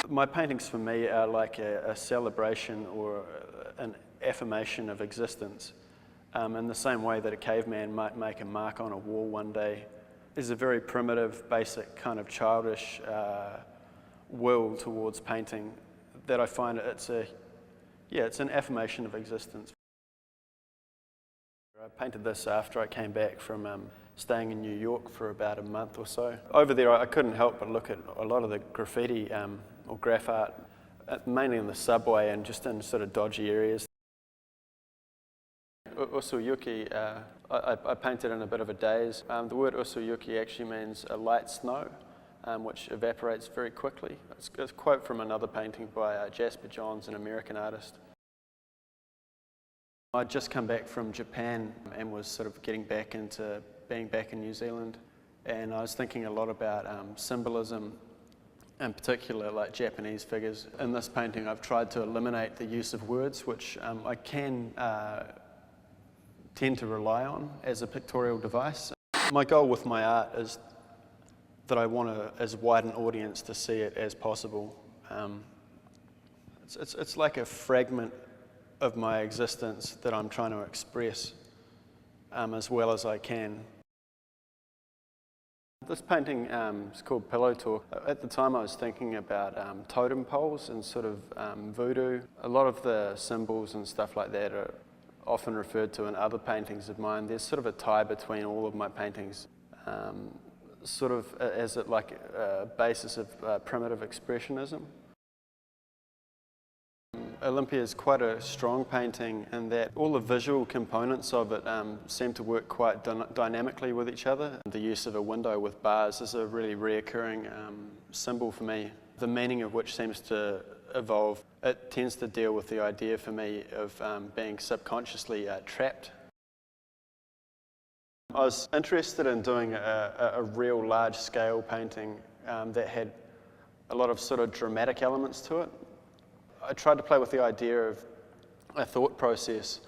My paintings for me are like a celebration or an affirmation of existence. In the same way that a caveman might make a mark on a wall one day, is a very primitive, basic kind of childish will towards painting that I find it's an affirmation of existence. I painted this after I came back from staying in New York for about a month or so. Over there I couldn't help but look at a lot of the graffiti or graph art, mainly in the subway and just in sort of dodgy areas. Usuyuki, I painted in a bit of a daze. The word usuyuki actually means a light snow, which evaporates very quickly. It's a quote from another painting by Jasper Johns, an American artist. I'd just come back from Japan and was sort of getting back into being back in New Zealand, and I was thinking a lot about symbolism, in particular like Japanese figures. In this painting I've tried to eliminate the use of words, which I can tend to rely on as a pictorial device. My goal with my art is that I want as wide an audience to see it as possible. It's like a fragment of my existence that I'm trying to express as well as I can. This painting is called Pillow Talk. At the time I was thinking about totem poles and sort of voodoo. A lot of the symbols and stuff like that are often referred to in other paintings of mine. There's sort of a tie between all of my paintings, sort of as like a basis of primitive expressionism. Olympia is quite a strong painting in that all the visual components of it seem to work quite dynamically with each other. The use of a window with bars is a really reoccurring symbol for me, the meaning of which seems to evolve. It tends to deal with the idea for me of being subconsciously trapped. I was interested in doing a real large-scale painting that had a lot of sort of dramatic elements to it. I tried to play with the idea of a thought process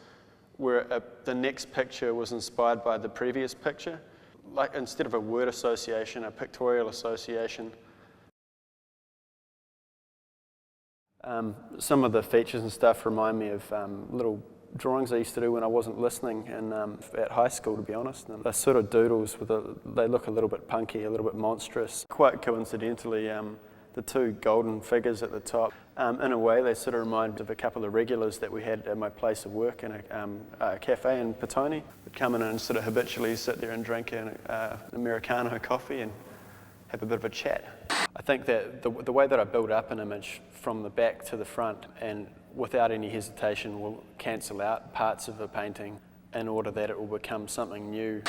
where the next picture was inspired by the previous picture. Like instead of a word association, a pictorial association. Some of the features and stuff remind me of little drawings I used to do when I wasn't listening at high school, to be honest. And they're sort of doodles, they look a little bit punky, a little bit monstrous. Quite coincidentally, the two golden figures at the top, in a way they sort of remind of a couple of regulars that we had at my place of work in a cafe in Petone. We'd come in and sort of habitually sit there and drink an Americano coffee and have a bit of a chat. I think that the way that I build up an image from the back to the front and without any hesitation will cancel out parts of a painting in order that it will become something new.